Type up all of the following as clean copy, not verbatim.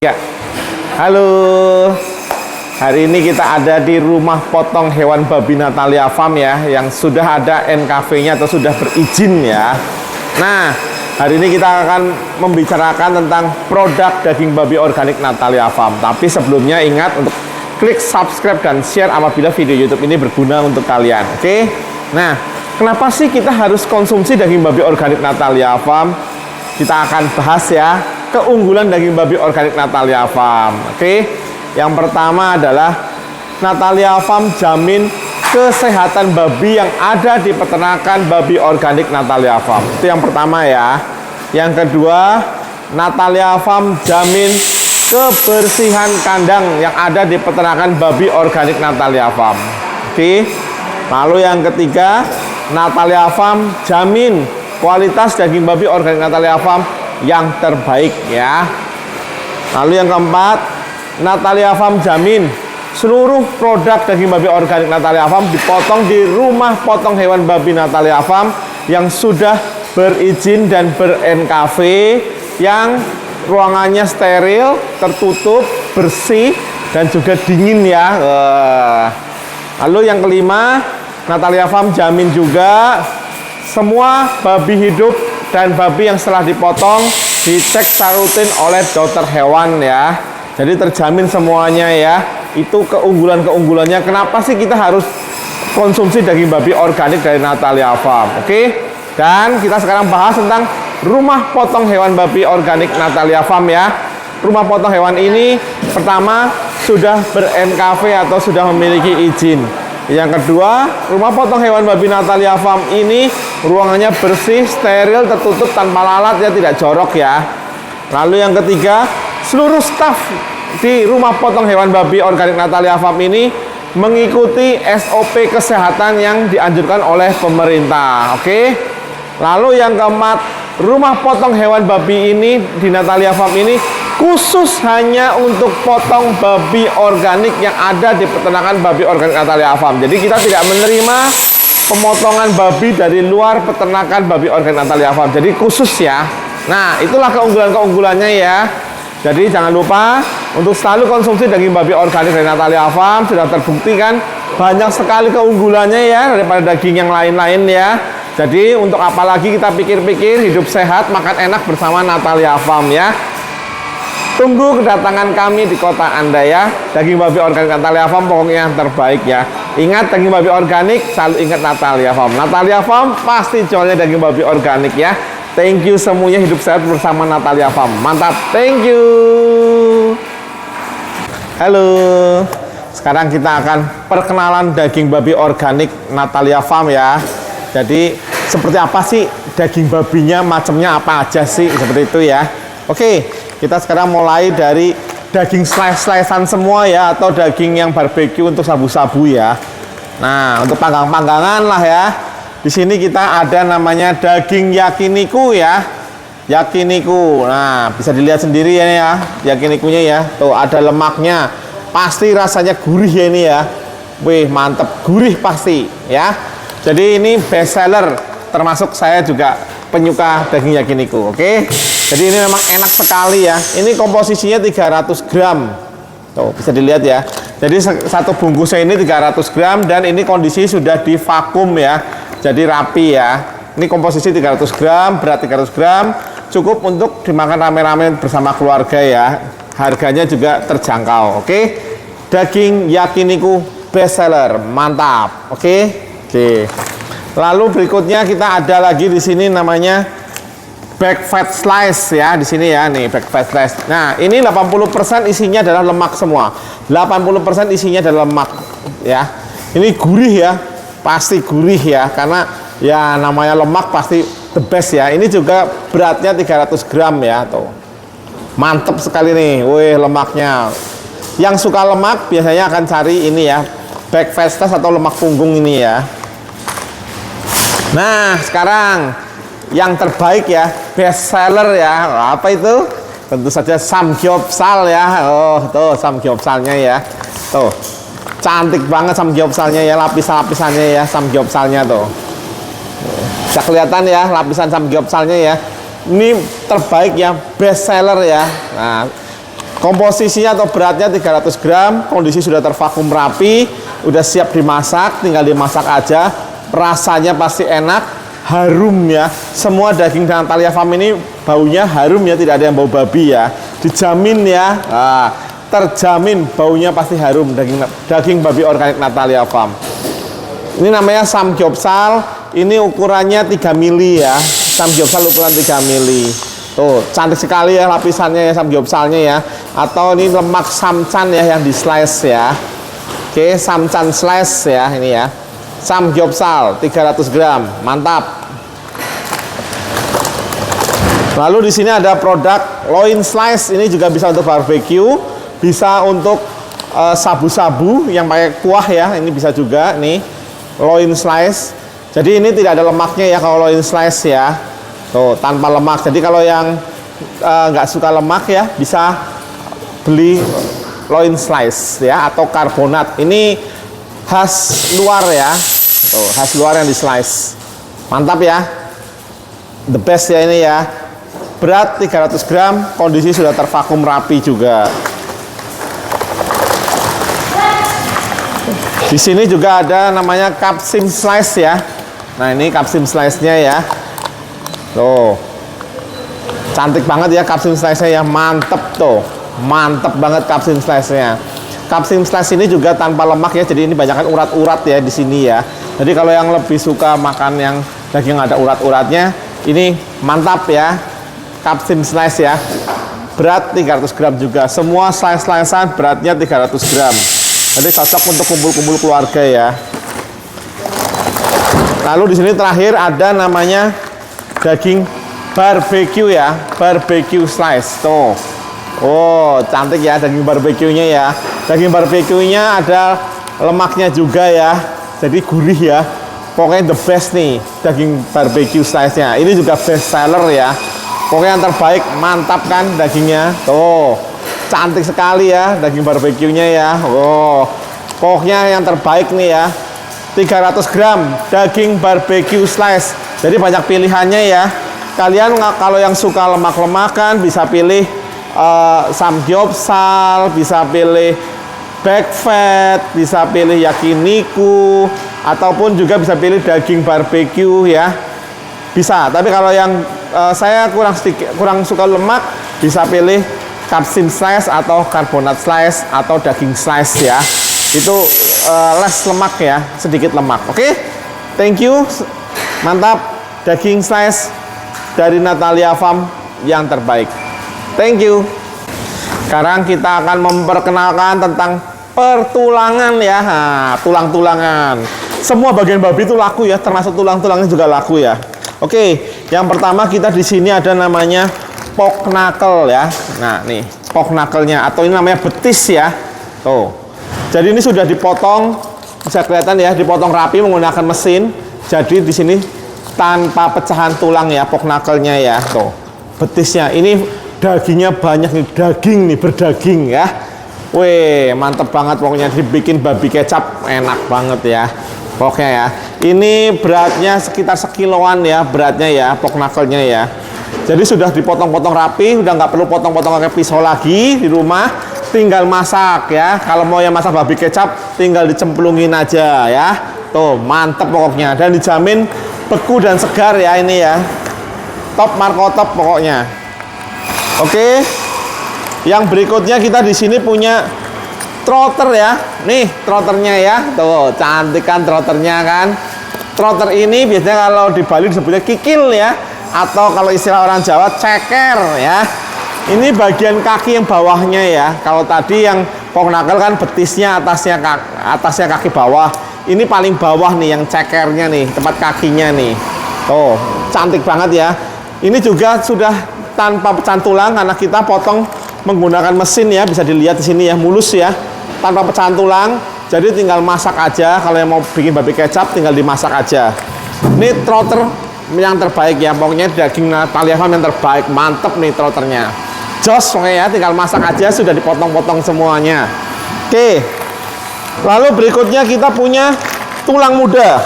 Ya, halo. Hari ini kita ada di rumah potong hewan babi Natalia Farm ya, yang sudah ada NKV-nya atau sudah berizin ya. Nah, hari ini kita akan membicarakan tentang produk daging babi organik Natalia Farm. Tapi sebelumnya ingat untuk klik subscribe dan share apabila video YouTube ini berguna untuk kalian. Oke? Nah, kenapa sih kita harus konsumsi daging babi organik Natalia Farm? Kita akan bahas ya keunggulan daging babi organik Natalia Farm. Oke, yang pertama adalah Natalia Farm jamin kesehatan babi yang ada di peternakan babi organik Natalia Farm. Itu yang pertama ya. Yang kedua, Natalia Farm jamin kebersihan kandang yang ada di peternakan babi organik Natalia Farm. Oke. Lalu yang ketiga, Natalia Farm jamin kualitas daging babi organik Natalia Farm yang terbaik ya. Lalu yang keempat, Natalia Farm jamin seluruh produk daging babi organik Natalia Farm dipotong di rumah potong hewan babi Natalia Farm yang sudah berizin dan ber-NKV, yang ruangannya steril, tertutup, bersih, dan juga dingin ya. Lalu yang kelima, Natalia Farm jamin juga semua babi hidup dan babi yang setelah dipotong dicek secara rutin oleh dokter hewan ya. Jadi terjamin semuanya ya. Itu keunggulan-keunggulannya. Kenapa sih kita harus konsumsi daging babi organik dari Natalia Farm? Oke. Dan kita sekarang bahas tentang rumah potong hewan babi organik Natalia Farm ya. Rumah potong hewan ini pertama sudah ber-NKV atau sudah memiliki izin. Yang kedua, rumah potong hewan babi Natalia Farm ini ruangannya bersih, steril, tertutup tanpa lalat ya, tidak jorok ya. Lalu yang ketiga, seluruh staf di rumah potong hewan babi organik Natalia Farm ini mengikuti SOP kesehatan yang dianjurkan oleh pemerintah. Oke. Lalu yang keempat, rumah potong hewan babi ini di Natalia Farm ini khusus hanya untuk potong babi organik yang ada di peternakan babi organik Natalia Farm. Jadi kita tidak menerima pemotongan babi dari luar peternakan babi organik Natalia Farm. Jadi khusus ya. Nah, itulah keunggulan-keunggulannya ya. Jadi jangan lupa untuk selalu konsumsi daging babi organik dari Natalia Farm. Sudah terbukti kan banyak sekali keunggulannya ya daripada daging yang lain-lain ya. Jadi untuk apa lagi kita pikir-pikir, hidup sehat, makan enak bersama Natalia Farm ya. Tunggu kedatangan kami di kota Anda ya. Daging babi organik Natalia Farm pokoknya yang terbaik ya. Ingat, daging babi organik selalu ingat Natalia Farm. Natalia Farm pasti jualnya daging babi organik ya. Thank you semuanya, hidup sehat bersama Natalia Farm. Mantap, thank you. Halo. Sekarang kita akan perkenalan daging babi organik Natalia Farm ya. Jadi seperti apa sih daging babinya, macamnya apa aja sih, seperti itu ya. Oke, kita sekarang mulai dari daging slice-slicean semua ya, atau daging yang barbeque untuk sabu-sabu ya. Nah, untuk panggang-panggangan lah ya. Di sini kita ada namanya daging yakiniku ya. Yakiniku. Nah, bisa dilihat sendiri ya yakinikunya ya. Tuh ada lemaknya. Pasti rasanya gurih ya ini ya. Wih, mantep, gurih pasti ya. Jadi ini best seller, termasuk saya juga penyuka daging yakiniku. Oke. Jadi ini memang enak sekali ya. Ini komposisinya 300 gram. Tuh, bisa dilihat ya. Jadi satu bungkusnya ini 300 gram dan ini kondisi sudah di vakum ya. Jadi rapi ya. Ini komposisi 300 gram, berat 300 gram. Cukup untuk dimakan rame-rame bersama keluarga ya. Harganya juga terjangkau. Oke. Daging yakiniku best seller. Mantap. Oke. Oke. Lalu berikutnya kita ada lagi di sini namanya back fat slice ya, di sini ya, nih back fat slice. Nah, ini 80% isinya adalah lemak semua. 80% isinya adalah lemak ya. Ini gurih ya. Pasti gurih ya, karena ya namanya lemak pasti the best ya. Ini juga beratnya 300 gram ya, tuh. Mantep sekali nih. Wih, lemaknya. Yang suka lemak biasanya akan cari ini ya, back fat slice atau lemak punggung ini ya. Nah, sekarang yang terbaik ya, best seller ya. Apa itu? Tentu saja samgyeopsal ya. Oh, tuh samgyeopsalnya ya. Tuh. Cantik banget samgyeopsalnya ya, lapisan-lapisannya ya, samgyeopsalnya tuh. Bisa kelihatan ya lapisan samgyeopsalnya ya. Ini terbaik ya, best seller ya. Nah, Komposisinya atau beratnya 300 gram, kondisi sudah tervakum rapi, udah siap dimasak, tinggal dimasak aja. Rasanya pasti enak, harum ya. Semua daging Natalia Farm ini baunya harum ya, tidak ada yang bau babi ya. Dijamin ya, terjamin baunya pasti harum daging babi organik Natalia Farm. Ini namanya samgyeopsal, ini ukurannya 3 mili ya. Samgyeopsal ukuran 3 mili. Tuh, cantik sekali ya lapisannya ya samgyeopsalnya ya. Atau ini lemak samchan ya yang di slice ya. Oke, samchan slice ya ini ya. Samgyeopsal 300 gram, mantap. Lalu di sini ada produk loin slice, ini juga bisa untuk barbecue, bisa untuk sabu-sabu yang pakai kuah ya, ini bisa juga nih loin slice. Jadi ini tidak ada lemaknya ya kalau loin slice ya. Tuh, tanpa lemak. Jadi kalau yang nggak suka lemak ya bisa beli loin slice ya atau karbonat. Ini khas luar ya. Tuh, khas luar yang di slice. Mantap ya. The best ya ini ya. Berat 300 gram, kondisi sudah tervakum rapi juga. Di sini juga ada namanya kapsim slice ya. Nah, ini kapsim slice-nya ya. Tuh, cantik banget ya kapsim slice-nya ya, mantep tuh, mantep banget kapsim slice-nya. Kapsim slice ini juga tanpa lemak ya, jadi ini banyakkan urat-urat ya di sini ya. Jadi kalau yang lebih suka makan yang daging ada urat-uratnya, ini mantap ya, kapsim slice ya. Berat 300 gram juga, semua slice-slicean beratnya 300 gram. Jadi cocok untuk kumpul-kumpul keluarga ya. Lalu di sini terakhir ada namanya daging barbecue ya, barbecue slice tuh. Oh, cantik ya daging barbecue-nya ya. Daging barbecue-nya ada lemaknya juga ya. Jadi gurih ya. Pokoknya the best nih daging barbecue slice-nya. Ini juga best seller ya. Pokoknya yang terbaik, mantap kan dagingnya. Tuh, cantik sekali ya daging barbecue-nya ya. Oh, pokoknya yang terbaik nih ya. 300 gram daging barbecue slice. Jadi banyak pilihannya ya. Kalian kalau yang suka lemak-lemakan bisa pilih samgyeopsal, bisa pilih back fat, bisa pilih yakiniku, ataupun juga bisa pilih daging barbecue ya. Bisa. Tapi kalau yang saya kurang suka lemak, bisa pilih kapsim slice atau karbonat slice atau daging slice ya. Itu less lemak ya, sedikit lemak. Oke, thank you, mantap. Daging slice dari Natalia Farm yang terbaik. Thank you. Sekarang kita akan memperkenalkan tentang pertulangan ya. Nah, tulang-tulangan. Semua bagian babi itu laku ya, termasuk tulang-tulangnya juga laku ya. Oke, yang pertama kita di sini ada namanya pork knuckle ya. Nah, nih pork knuckle-nya atau ini namanya betis ya. Tuh. Jadi ini sudah dipotong, bisa kelihatan ya, dipotong rapi menggunakan mesin. Jadi di sini tanpa pecahan tulang ya, pork knuckle-nya ya. Tuh, betisnya. Ini dagingnya banyak nih, daging nih, berdaging ya. Wih, mantep banget pokoknya, dibikin babi kecap enak banget ya. Pokoknya ya. Ini beratnya sekitar sekiloan ya, beratnya ya, pork knuckle-nya ya. Jadi sudah dipotong-potong rapi, udah nggak perlu potong-potong pakai pisau lagi di rumah, tinggal masak ya. Kalau mau yang masak babi kecap, tinggal dicemplungin aja ya. Tuh, mantep pokoknya, dan dijamin beku dan segar ya ini ya. Top Marco top pokoknya. Oke. Yang berikutnya kita di sini punya trotter ya. Nih, trotternya ya. Tuh, cantik kan trotternya kan. Trotter ini biasanya kalau di Bali disebutnya kikil ya, atau kalau istilah orang Jawa ceker ya. Ini bagian kaki yang bawahnya ya. Kalau tadi yang pork knuckle kan betisnya, atasnya kaki bawah. Ini paling bawah nih yang cekernya nih, tempat kakinya nih. Tuh, cantik banget ya. Ini juga sudah tanpa pecahan tulang karena kita potong menggunakan mesin ya, bisa dilihat di sini ya, mulus ya, tanpa pecahan tulang. Jadi tinggal masak aja. Kalau yang mau bikin babi kecap tinggal dimasak aja. Ini trotter yang terbaik ya, pokoknya daging Natalia Farm yang terbaik, mantep nih trotternya. Jos pokoknya ya, tinggal masak aja, sudah dipotong-potong semuanya. Oke. Lalu berikutnya kita punya tulang muda.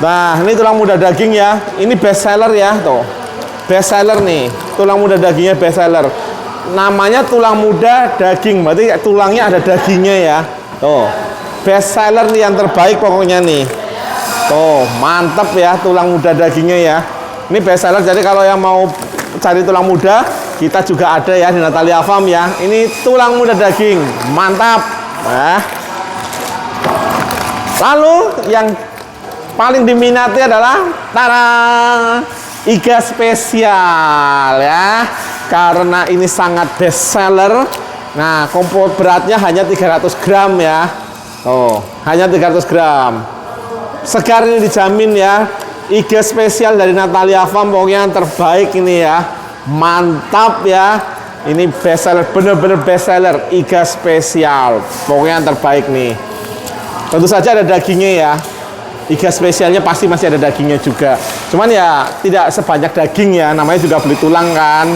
Nah, ini tulang muda daging ya. Ini best seller ya, tuh. Best seller nih. Tulang muda dagingnya best seller. namanya tulang muda daging, berarti tulangnya ada dagingnya ya. Tuh, best seller nih yang terbaik pokoknya nih. Tuh, mantep ya tulang muda dagingnya ya. Ini best seller, jadi kalau yang mau cari tulang muda, kita juga ada ya di Natalia Farm ya. Ini tulang muda daging, mantap. Nah. Lalu yang paling diminati adalah iga spesial ya. Karena ini sangat best seller. Nah, kompor beratnya hanya 300 gram ya. Oh, hanya 300 gram. Segar ini dijamin ya. Iga spesial dari Natalia Farm pokoknya yang terbaik ini ya. Mantap ya. Ini best seller, bener-bener best seller. Iga spesial, pokoknya yang terbaik nih. Tentu saja ada dagingnya ya. Iga spesialnya pasti masih ada dagingnya juga. Cuman ya tidak sebanyak daging ya. Namanya juga beli tulang kan.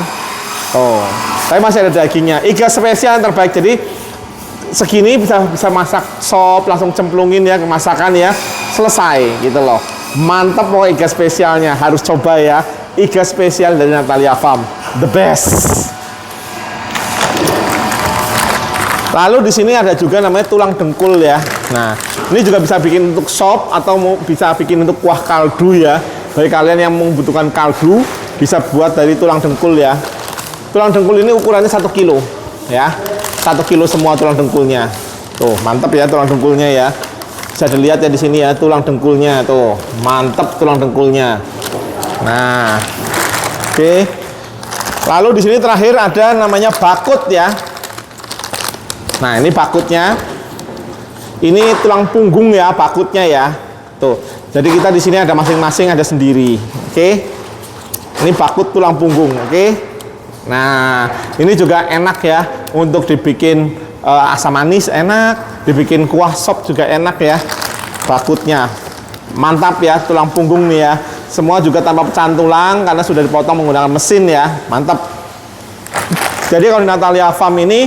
Oh, tapi masih ada dagingnya. Iga spesial yang terbaik. Jadi segini bisa masak sop, langsung cemplungin ya ke masakan ya. Selesai gitu loh. Mantap pokoknya iga spesialnya. Harus coba ya. Iga spesial dari Natalia Farm. The best. Lalu di sini ada juga namanya tulang dengkul ya. Nah, ini juga bisa bikin untuk sop atau bisa bikin untuk kuah kaldu ya. Bagi kalian yang membutuhkan kaldu, bisa buat dari tulang dengkul ya. Tulang dengkul ini ukurannya 1 kilo ya. 1 kilo semua tulang dengkulnya. Tuh, mantap ya tulang dengkulnya ya. Bisa dilihat ya di sini ya tulang dengkulnya tuh. Mantap tulang dengkulnya. Nah, oke. Lalu di sini terakhir ada namanya bakut ya. Nah, ini bakutnya. Ini tulang punggung ya, bakutnya ya. Tuh. Jadi kita di sini ada masing-masing, ada sendiri. Oke. Ini bakut tulang punggung, oke. Nah, ini juga enak ya untuk dibikin asam manis enak, dibikin kuah sop juga enak ya. Bakutnya. Mantap ya tulang punggung nih ya. Semua juga tanpa pecahan tulang karena sudah dipotong menggunakan mesin ya. Mantap. Jadi kalau di Natalia Farm ini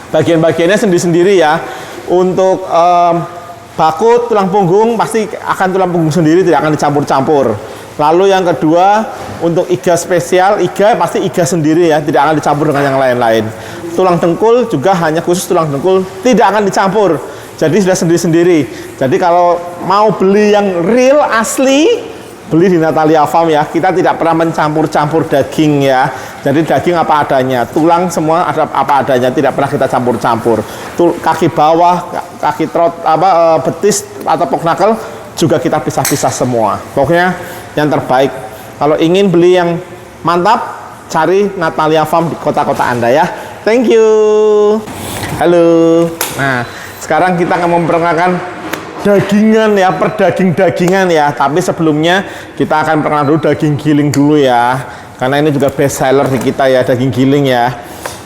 bagian-bagiannya sendiri-sendiri ya. Untuk bakut tulang punggung pasti akan tulang punggung sendiri, tidak akan dicampur-campur. Lalu yang kedua untuk iga spesial, iga pasti iga sendiri ya, tidak akan dicampur dengan yang lain-lain. Tulang dengkul juga hanya khusus tulang dengkul, tidak akan dicampur. Jadi sudah sendiri-sendiri. Jadi kalau mau beli yang real asli, beli di Natalia Farm ya. Kita tidak pernah mencampur-campur daging ya. Jadi daging apa adanya, tulang semua ada apa adanya, tidak pernah kita campur-campur. Kaki bawah, kaki trot betis atau pork knuckle juga kita pisah-pisah semua. Pokoknya yang terbaik. Kalau ingin beli yang mantap, cari Natalia Farm di kota-kota Anda ya. Thank you. Halo. Nah, sekarang kita akan memperkenalkan dagingan ya, perdaging-dagingan ya. Tapi sebelumnya kita akan perkenalkan dulu daging giling dulu ya. Karena ini juga best seller di kita ya, daging giling ya.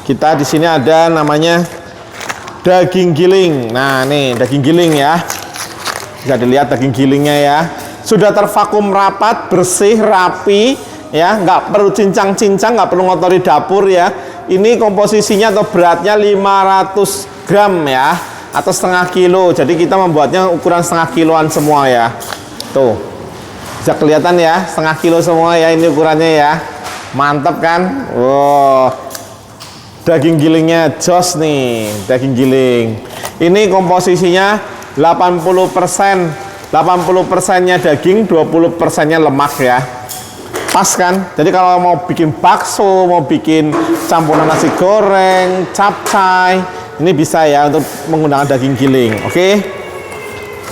Kita di sini ada namanya daging giling. Nah, nih daging giling ya. Bisa dilihat daging gilingnya ya. Sudah tervakum rapat, bersih, rapi ya, nggak perlu cincang-cincang, nggak perlu ngotori dapur ya. Ini komposisinya atau beratnya 500 gram ya, atau setengah kilo. Jadi kita membuatnya ukuran setengah kiloan semua ya. Tuh, bisa kelihatan ya, setengah kilo semua ya ini ukurannya ya. Mantap kan? Wow, daging gilingnya jos nih, daging giling. Ini komposisinya 80%nya daging, 20%-nya lemak ya. Pas kan? Jadi kalau mau bikin bakso, mau bikin campuran nasi goreng, capcay, ini bisa ya untuk menggunakan daging giling. Oke?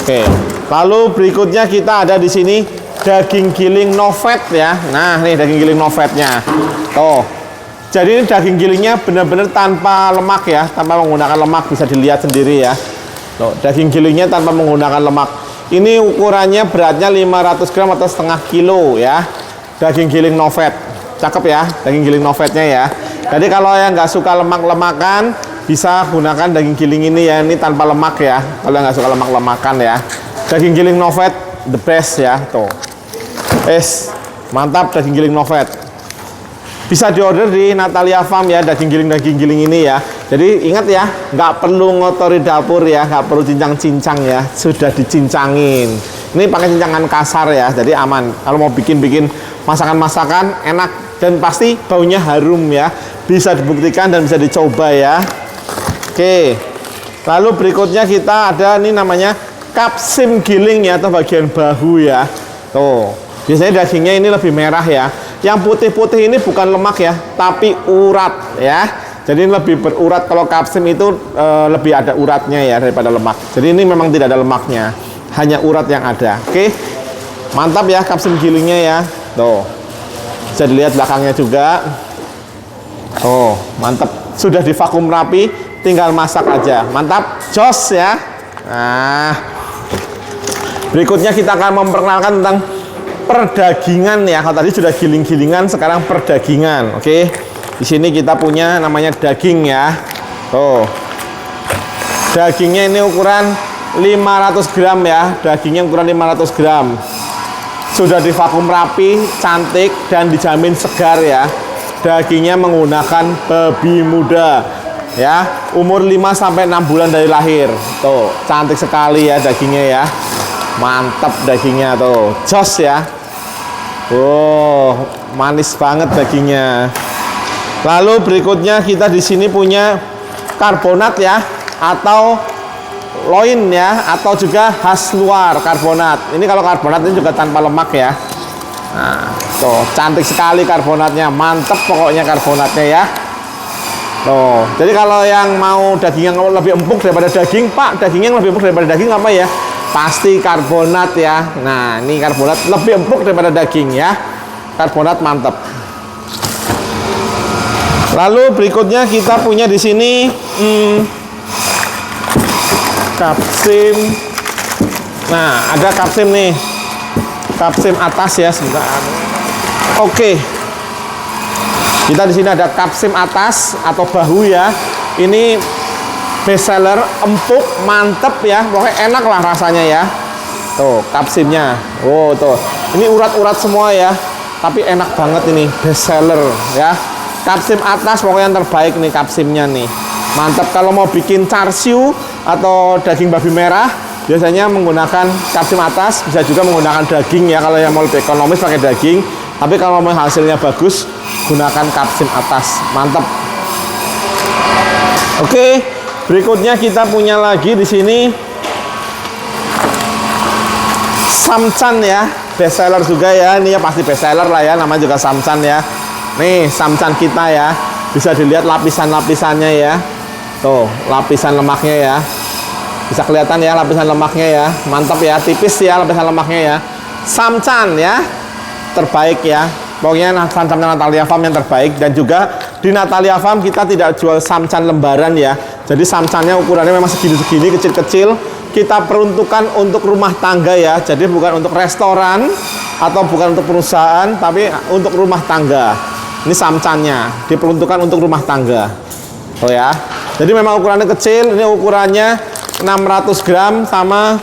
Oke. Lalu berikutnya kita ada di sini daging giling no fat ya. Nah, nih daging giling no fatnya. Tuh. Jadi ini daging gilingnya benar-benar tanpa lemak ya, tanpa menggunakan lemak, bisa dilihat sendiri ya. Tuh, daging gilingnya tanpa menggunakan lemak. Ini ukurannya beratnya 500 gram atau setengah kilo ya. Daging giling no fat. Cakep ya, daging giling no fatnya ya. Jadi kalau yang nggak suka lemak-lemakan, bisa gunakan daging giling ini ya, ini tanpa lemak ya. Kalau nggak suka lemak-lemakan ya. Daging giling no fat, the best ya. Tuh. Mantap daging giling no fat. Bisa diorder di Natalia Farm ya, daging giling ini ya. Jadi ingat ya, nggak perlu ngotori dapur ya, nggak perlu cincang-cincang ya, sudah dicincangin. Ini pakai cincangan kasar ya, jadi aman. Kalau mau bikin masakan-masakan enak dan pasti baunya harum ya. Bisa dibuktikan dan bisa dicoba ya. Oke. Lalu berikutnya kita ada ini namanya kapsim giling ya, atau bagian bahu ya. Tuh, biasanya dagingnya ini lebih merah ya. Yang putih-putih ini bukan lemak ya, tapi urat ya. Jadi ini lebih berurat. Kalau kapsim itu lebih ada uratnya ya daripada lemak. Jadi ini memang tidak ada lemaknya, hanya urat yang ada. Oke, mantap ya kapsim gilingnya ya. Tuh, bisa dilihat belakangnya juga. Oh, mantap. Sudah divakum rapi, tinggal masak aja. Mantap, jos ya. Nah, berikutnya kita akan memperkenalkan tentang perdagingan ya. Kalau tadi sudah giling-gilingan, sekarang perdagingan. Oke. Di sini kita punya namanya daging ya. Tuh. Dagingnya ini ukuran 500 gram ya. Dagingnya ukuran 500 gram. Sudah divakum rapi, cantik dan dijamin segar ya. Dagingnya menggunakan babi muda ya, umur 5 sampai 6 bulan dari lahir. Tuh, cantik sekali ya dagingnya ya. Mantap dagingnya tuh. Jos ya. Wow, manis banget dagingnya. Lalu berikutnya kita di sini punya karbonat ya, atau loin ya, atau juga khas luar karbonat. Ini kalau karbonat ini juga tanpa lemak ya. Nah, tuh cantik sekali karbonatnya, mantep pokoknya karbonatnya ya. Tuh, jadi kalau yang mau daging yang lebih empuk daripada daging, Pak, daging yang lebih empuk daripada daging apa ya? Pasti karbonat ya. Nah, ini karbonat lebih empuk daripada daging ya. Karbonat mantep. Lalu berikutnya kita punya di sini kapsim. Nah, ada kapsim nih. Kapsim atas ya, sebentar. Oke. Kita di sini ada kapsim atas atau bahu ya. Ini best seller, empuk, mantep ya. Pokoknya enak lah rasanya ya. Tuh, kapsimnya. Oh, tuh. Ini urat-urat semua ya. Tapi enak banget ini, best seller ya. Kapsim atas pokoknya yang terbaik nih kapsimnya nih. Mantap. Kalau mau bikin char siu atau daging babi merah, biasanya menggunakan kapsim atas, bisa juga menggunakan daging ya. Kalau yang mau lebih ekonomis pakai daging, tapi kalau mau hasilnya bagus, gunakan kapsim atas. Mantap. Oke, berikutnya kita punya lagi di sini samcan ya, best seller juga ya. Ini ya pasti best seller lah ya, namanya juga samcan ya. Nih samcan kita ya, bisa dilihat lapisan-lapisannya ya. Tuh, lapisan lemaknya ya. Bisa kelihatan ya lapisan lemaknya ya. Mantap ya, tipis ya lapisan lemaknya ya. Samcan ya, terbaik ya. Pokoknya samcan Natalia Farm yang terbaik. Dan juga di Natalia Farm kita tidak jual samcan lembaran ya. Jadi samcannya ukurannya memang segini-segini, kecil-kecil. Kita peruntukkan untuk rumah tangga ya. Jadi bukan untuk restoran atau bukan untuk perusahaan, tapi untuk rumah tangga. Ini samcannya diperuntukkan untuk rumah tangga. Oh ya. Jadi memang ukurannya kecil. Ini ukurannya 600 gram sama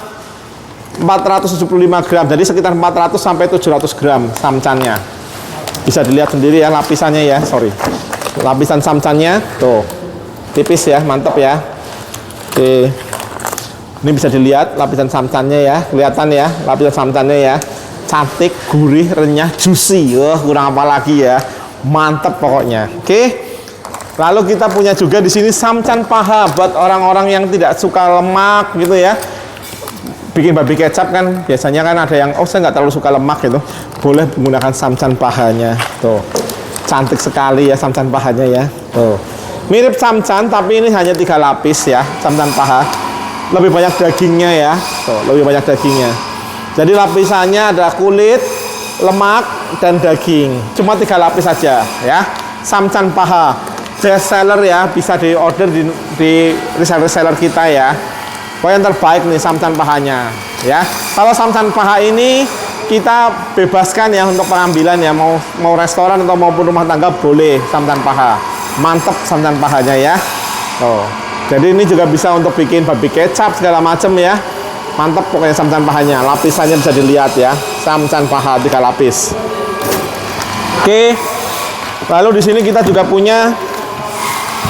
475 gram. Jadi sekitar 400 sampai 700 gram samcannya. Bisa dilihat sendiri ya lapisannya ya. Sorry. Lapisan samcannya tuh. Tipis ya, mantap ya. Oke. Ini bisa dilihat lapisan samcannya ya. Kelihatan ya lapisan samcannya ya. Cantik, gurih, renyah, juicy. Kurang apa lagi ya. Mantap pokoknya. Oke. Lalu kita punya juga di sini samcan paha buat orang-orang yang tidak suka lemak gitu ya. Bikin babi kecap kan biasanya kan ada yang saya nggak terlalu suka lemak gitu. Boleh menggunakan samcan pahanya. Tuh. Cantik sekali ya samcan pahanya ya. Tuh. Mirip samcan tapi ini hanya 3 lapis ya, samcan paha. Lebih banyak dagingnya ya. Tuh, lebih banyak dagingnya. Jadi lapisannya ada kulit, lemak dan daging. Cuma 3 lapis saja ya. Samcan paha. Best seller ya, bisa di order di reseller kita ya. Pokoknya yang terbaik nih samcan pahanya ya. Kalau samcan paha ini kita bebaskan ya untuk pengambilan ya, mau restoran atau maupun rumah tangga boleh samcan paha. Mantep samcan pahanya ya. Tuh. Jadi ini juga bisa untuk bikin babi kecap segala macam ya. Mantep pokoknya samcan pahanya. Lapisannya bisa dilihat ya. Samcan paha 3 lapis. Oke. Lalu di sini kita juga punya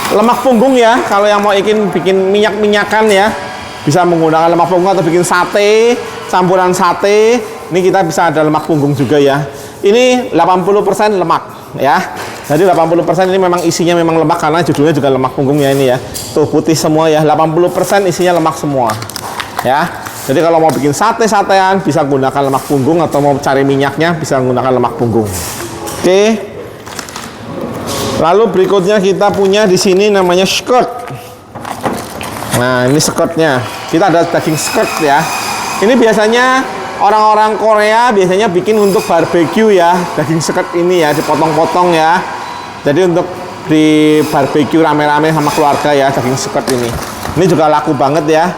lemak punggung ya. Kalau yang mau bikin minyak-minyakan ya, bisa menggunakan lemak punggung atau bikin sate, campuran sate. Ini kita bisa ada lemak punggung juga ya. Ini 80% lemak ya. Jadi 80% ini memang isinya memang lemak karena judulnya juga lemak punggung ya ini ya. Tuh putih semua ya, 80% isinya lemak semua. Ya. Jadi kalau mau bikin sate-satean bisa gunakan lemak punggung atau mau cari minyaknya bisa menggunakan lemak punggung. Oke. Lalu berikutnya kita punya di sini namanya skirt. Nah, ini skirtnya. Kita ada daging skirt ya. Ini biasanya orang-orang Korea biasanya bikin untuk barbeque ya. Daging skirt ini ya dipotong-potong ya. Jadi untuk di barbeque rame-rame sama keluarga ya, daging skirt ini. Ini juga laku banget ya.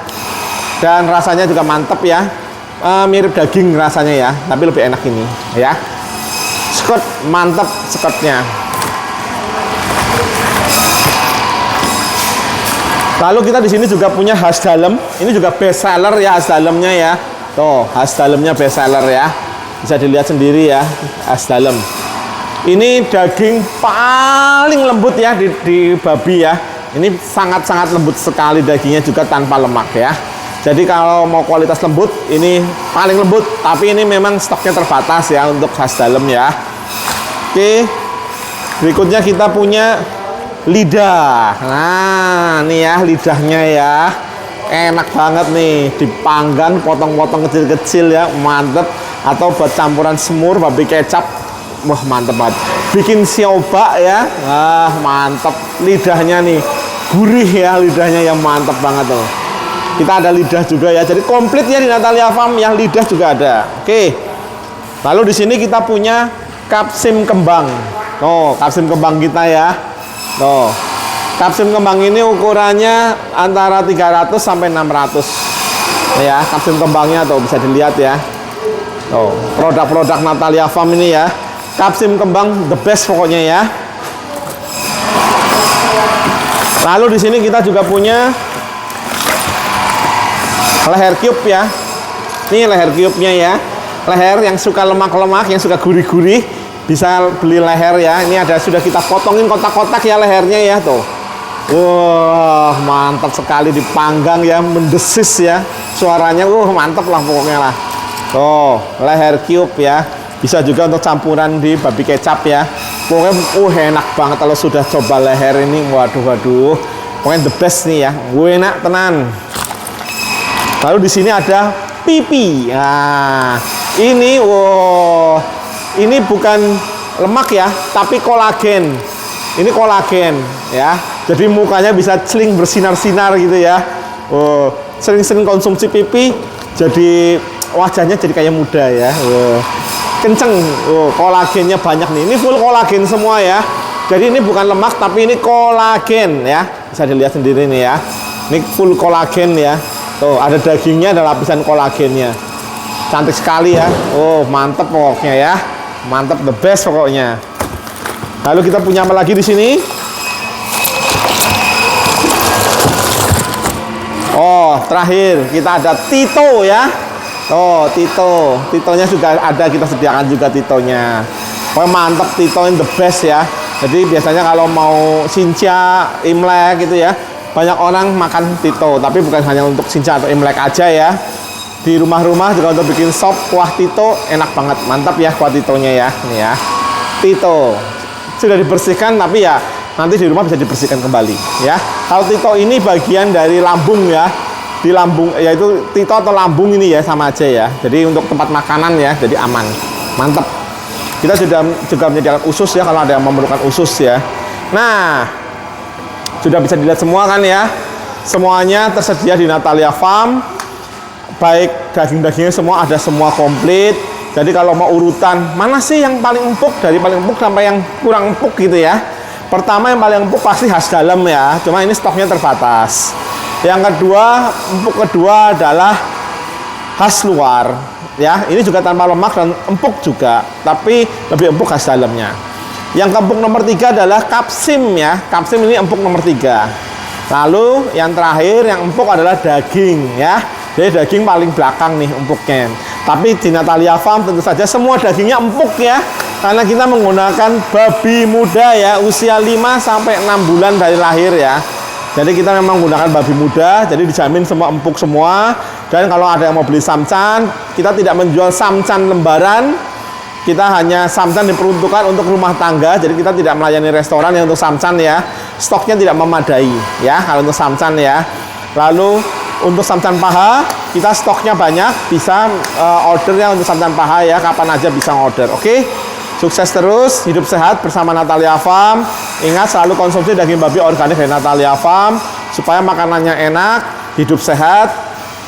Dan rasanya juga mantep ya. Mirip daging rasanya ya, tapi lebih enak ini ya. Skirt mantep skirtnya. Lalu kita di sini juga punya khas dalem. Ini juga best seller ya khas dalemnya ya. Tuh, khas dalemnya best seller ya. Bisa dilihat sendiri ya, khas dalem. Ini daging paling lembut ya di babi ya. Ini sangat-sanat lembut sekali dagingnya juga tanpa lemak ya. Jadi kalau mau kualitas lembut, ini paling lembut. Tapi ini memang stoknya terbatas ya untuk khas dalem ya. Oke, berikutnya kita punya lidah. Nah, ini ya lidahnya ya. Enak banget nih, dipanggang, potong-potong kecil-kecil ya, mantep. Atau buat campuran semur, babi kecap. Wah, mantep banget. Bikin sioba ya. Wah, mantep. Lidahnya nih, gurih ya lidahnya yang mantep banget tuh. Kita ada lidah juga ya. Jadi komplit ya di Natalia Farm yang lidah juga ada. Oke. Lalu di sini kita punya kapsim kembang. Oh, kapsim kembang kita ya. Tuh. Kapsim kembang ini ukurannya antara 300 sampai 600. Ya, kapsim kembangnya tuh bisa dilihat ya. Tuh, produk-produk Natalia Farm ini ya. Kapsim kembang the best pokoknya ya. Lalu di sini kita juga punya leher cube ya. Ini leher cube-nya ya. Leher yang suka lemak-lemak, yang suka gurih-gurih, bisa beli leher ya. Ini ada sudah kita potongin kotak-kotak ya lehernya ya tuh. Wah, mantap sekali dipanggang ya, mendesis ya. Suaranya mantap lah pokoknya lah. Tuh, leher cube ya. Bisa juga untuk campuran di babi kecap ya. Pokoknya enak banget kalau sudah coba leher ini. Waduh. Pokoknya the best nih ya. Enak tenan. Lalu di sini ada pipi. Nah, ini ini bukan lemak ya, tapi kolagen. Ini kolagen ya. Jadi mukanya bisa celing bersinar-sinar gitu ya. Sering-sering konsumsi pipi, jadi wajahnya jadi kayak muda ya. Kenceng. Kolagennya banyak nih. Ini full kolagen semua ya. Jadi ini bukan lemak tapi ini kolagen ya. Bisa dilihat sendiri nih ya. Ini full kolagen ya. Tuh, ada dagingnya, ada lapisan kolagennya. Cantik sekali ya. Mantep pokoknya ya. Mantep, the best pokoknya. Lalu kita punya apa lagi di sini? Terakhir kita ada Tito ya. Titonya juga ada, kita sediakan juga Titonya. Mantep, Tito in the best ya. Jadi biasanya kalau mau Sinca, Imlek gitu ya, banyak orang makan Tito, tapi bukan hanya untuk Sinca atau Imlek aja ya. Di rumah-rumah juga untuk bikin sop kuah Tito enak banget, mantap ya kuah Titonya ya. Ini ya, Tito sudah dibersihkan tapi ya nanti di rumah bisa dibersihkan kembali ya. Kalau Tito ini bagian dari lambung ya, di lambung yaitu Tito atau lambung ini ya sama aja ya. Jadi untuk tempat makanan ya, jadi aman, mantap. Kita sudah juga menyediakan usus ya kalau ada yang memerlukan usus ya. Nah, sudah bisa dilihat semua kan ya. Semuanya tersedia di Natalia Farm. Baik daging-dagingnya semua ada semua komplit. Jadi kalau mau urutan mana sih yang paling empuk, dari paling empuk sampai yang kurang empuk gitu ya. Pertama yang paling empuk pasti khas dalam ya. Cuma ini stoknya terbatas. Yang kedua, empuk kedua adalah khas luar. Ya, ini juga tanpa lemak dan empuk juga, tapi lebih empuk khas dalamnya. Yang empuk nomor 3 adalah kapsim ya. Kapsim ini empuk nomor 3. Lalu yang terakhir yang empuk adalah daging ya. Jadi daging paling belakang nih empuknya. Tapi di Natalia Farm tentu saja semua dagingnya empuk ya. Karena kita menggunakan babi muda ya, usia 5 sampai 6 bulan dari lahir ya. Jadi kita memang menggunakan babi muda, jadi dijamin semua empuk semua. Dan kalau ada yang mau beli samcan, kita tidak menjual samcan lembaran, kita hanya samcan diperuntukkan untuk rumah tangga, jadi kita tidak melayani restoran ya untuk samcan ya. Stoknya tidak memadai ya kalau untuk samcan ya. Lalu untuk samcan paha kita stoknya banyak, bisa ordernya untuk samcan paha ya, kapan aja bisa order. Oke. Sukses terus, hidup sehat bersama Natalia Farm. Ingat selalu konsumsi daging babi organik dari Natalia Farm supaya makanannya enak, hidup sehat,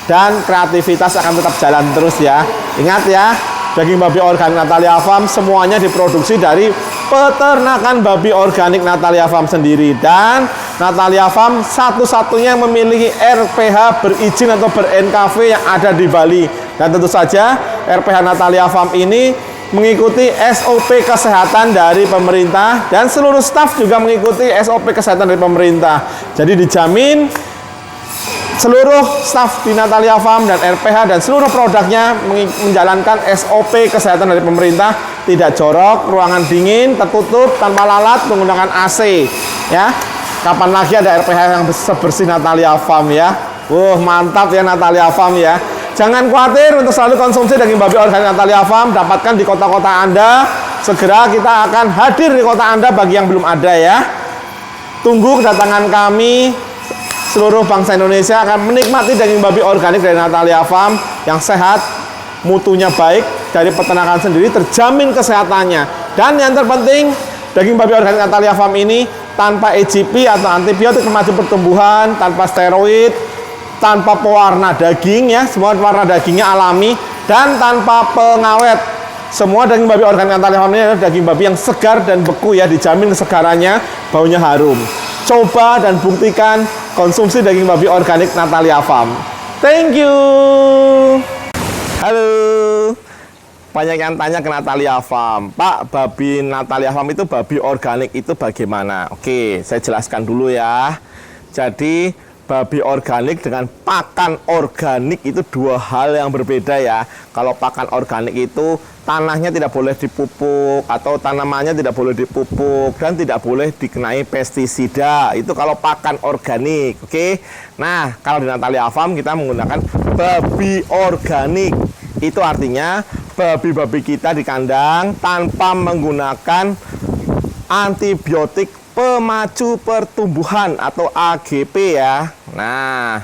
dan kreativitas akan tetap jalan terus ya. Ingat ya, daging babi organik Natalia Farm semuanya diproduksi dari peternakan babi organik Natalia Farm sendiri. Dan Natalia Farm satu-satunya yang memiliki RPH berizin atau ber-NKV yang ada di Bali. Dan tentu saja RPH Natalia Farm ini mengikuti SOP kesehatan dari pemerintah, dan seluruh staf juga mengikuti SOP kesehatan dari pemerintah. Jadi dijamin seluruh staf di Natalia Farm dan RPH dan seluruh produknya menjalankan SOP kesehatan dari pemerintah, tidak jorok, ruangan dingin, tertutup, tanpa lalat, menggunakan AC ya. Kapan lagi ada RPH yang sebersih Natalia Farm ya. Mantap ya Natalia Farm ya. Jangan khawatir untuk selalu konsumsi daging babi organik Natalia Farm, dapatkan di kota-kota Anda. Segera kita akan hadir di kota Anda bagi yang belum ada ya. Tunggu kedatangan kami. Seluruh bangsa Indonesia akan menikmati daging babi organik dari Natalia Farm yang sehat, mutunya baik, dari peternakan sendiri, terjamin kesehatannya. Dan yang terpenting, daging babi organik Natalia Farm ini tanpa EGP atau antibiotik pemacu pertumbuhan, tanpa steroid, tanpa pewarna daging ya, semua warna dagingnya alami, dan tanpa pengawet. Semua daging babi organik Natalia Farm ini adalah daging babi yang segar dan beku ya, dijamin kesegarannya, baunya harum. Coba dan buktikan konsumsi daging babi organik Natalia Farm. Thank you. Halo. Banyak yang tanya ke Natalia Farm, Pak, babi Natalia Farm itu babi organik itu bagaimana? Oke, saya jelaskan dulu ya. Jadi babi organik dengan pakan organik itu dua hal yang berbeda ya. Kalau pakan organik itu tanahnya tidak boleh dipupuk atau tanamannya tidak boleh dipupuk dan tidak boleh dikenai pestisida. Itu kalau pakan organik, oke? Nah, kalau di Natalia Farm kita menggunakan babi organik. Itu artinya babi-babi kita di kandang tanpa menggunakan antibiotik pemacu pertumbuhan atau AGP ya. Nah,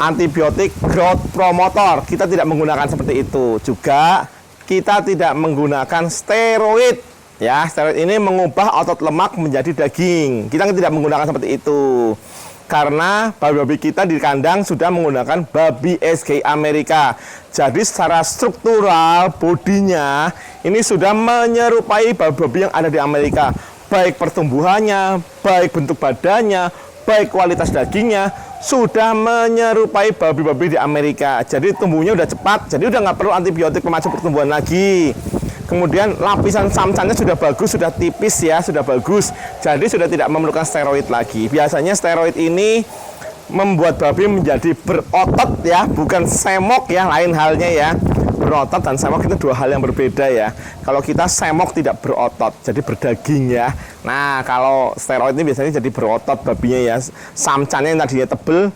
antibiotik growth promotor kita tidak menggunakan seperti itu. Juga kita tidak menggunakan steroid ya. Steroid ini mengubah otot lemak menjadi daging. Kita tidak menggunakan seperti itu. Karena babi-babi kita di kandang sudah menggunakan babi SGI Amerika. Jadi secara struktural bodinya ini sudah menyerupai babi-babi yang ada di Amerika. Baik pertumbuhannya, baik bentuk badannya, baik kualitas dagingnya, sudah menyerupai babi-babi di Amerika. Jadi tumbuhnya udah cepat, jadi udah nggak perlu antibiotik pemacu pertumbuhan lagi. Kemudian lapisan samcannya sudah bagus, sudah tipis ya, sudah bagus. Jadi sudah tidak memerlukan steroid lagi. Biasanya steroid ini membuat babi menjadi berotot ya, bukan semok ya, lain halnya ya. Berotot dan semok itu dua hal yang berbeda ya. Kalau kita semok tidak berotot, jadi berdaging ya. Nah, kalau steroid ini biasanya jadi berotot babinya ya. Samcannya yang tadinya tebel,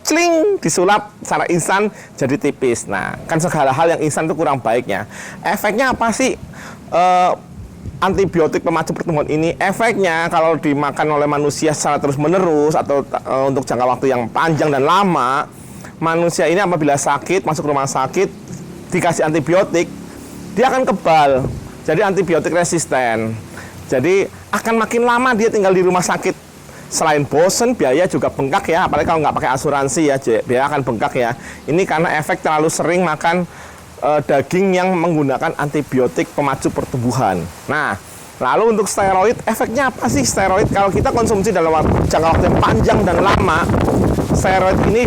cling, disulap secara instan jadi tipis. Nah, kan segala hal yang instan itu kurang baiknya. Efeknya apa sih? Antibiotik pemacu pertumbuhan ini efeknya kalau dimakan oleh manusia secara terus-menerus atau untuk jangka waktu yang panjang dan lama, manusia ini apabila sakit, masuk rumah sakit, dikasih antibiotik, dia akan kebal. Jadi antibiotik resisten. Jadi akan makin lama dia tinggal di rumah sakit. Selain bosen, biaya juga bengkak ya, apalagi kalau nggak pakai asuransi ya, biaya akan bengkak ya. Ini karena efek terlalu sering makan daging yang menggunakan antibiotik pemacu pertumbuhan. Nah, lalu untuk steroid, efeknya apa sih steroid? Kalau kita konsumsi dalam jangka waktu yang panjang dan lama, steroid ini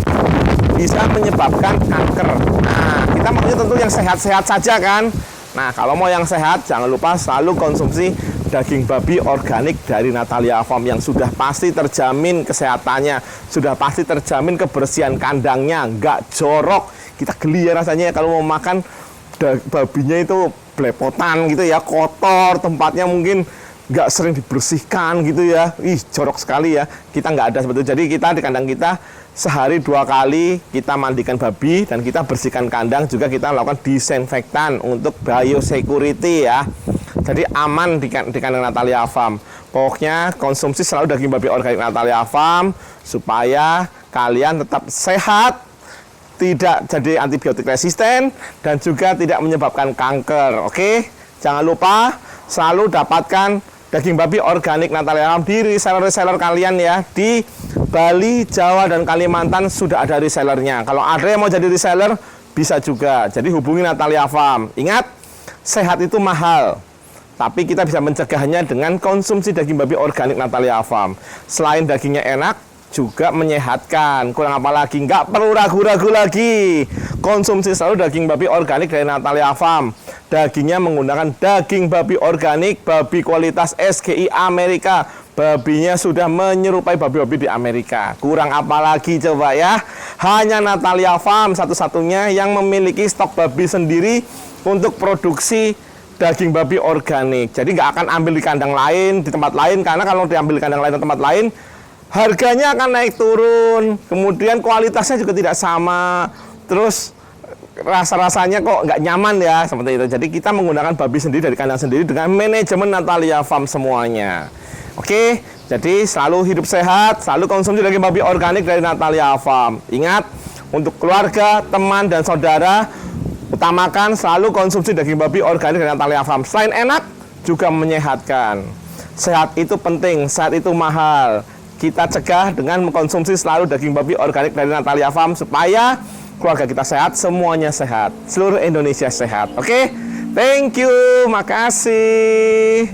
bisa menyebabkan kanker. Nah, kita maunya tentu yang sehat-sehat saja kan. Nah, kalau mau yang sehat, jangan lupa selalu konsumsi daging babi organik dari Natalia Farm yang sudah pasti terjamin kesehatannya, sudah pasti terjamin kebersihan kandangnya, nggak jorok. Kita geli ya rasanya ya kalau mau makan babinya itu belepotan gitu ya, kotor, tempatnya mungkin nggak sering dibersihkan gitu ya. Ih, jorok sekali ya. Kita nggak ada seperti itu. Jadi kita di kandang kita sehari 2 kali kita mandikan babi dan kita bersihkan kandang, juga kita lakukan disinfektan untuk biosecurity ya. Jadi aman di kandang Natalia Farm. Pokoknya konsumsi selalu daging babi organik Natalia Farm supaya kalian tetap sehat, tidak jadi antibiotik resisten, dan juga tidak menyebabkan kanker. Oke, jangan lupa selalu dapatkan daging babi organik Natalia Farm di reseller-reseller kalian ya. Di Bali, Jawa, dan Kalimantan sudah ada resellernya. Kalau ada yang mau jadi reseller, bisa juga. Jadi hubungi Natalia Farm. Ingat, sehat itu mahal, tapi kita bisa mencegahnya dengan konsumsi daging babi organik Natalia Farm. Selain dagingnya enak, juga menyehatkan. Kurang apa lagi? Nggak perlu ragu-ragu lagi. Konsumsi selalu daging babi organik dari Natalia Farm. Dagingnya menggunakan daging babi organik, babi kualitas SGI Amerika. Babinya sudah menyerupai babi-babi di Amerika. Kurang apa lagi coba ya? Hanya Natalia Farm satu-satunya yang memiliki stok babi sendiri untuk produksi daging babi organik. Jadi nggak akan ambil di kandang lain, di tempat lain, karena kalau diambil di kandang lain atau tempat lain, harganya akan naik turun. Kemudian kualitasnya juga tidak sama. Terus rasa-rasanya kok nggak nyaman ya, seperti itu. Jadi kita menggunakan babi sendiri dari kandang sendiri dengan manajemen Natalia Farm semuanya. Oke, jadi selalu hidup sehat, selalu konsumsi daging babi organik dari Natalia Farm. Ingat, untuk keluarga, teman, dan saudara, utamakan selalu konsumsi daging babi organik dari Natalia Farm. Selain enak, juga menyehatkan. Sehat itu penting, sehat itu mahal. Kita cegah dengan mengkonsumsi selalu daging babi organik dari Natalia Farm supaya keluarga kita sehat, semuanya sehat, seluruh Indonesia sehat. Oke, thank you, makasih.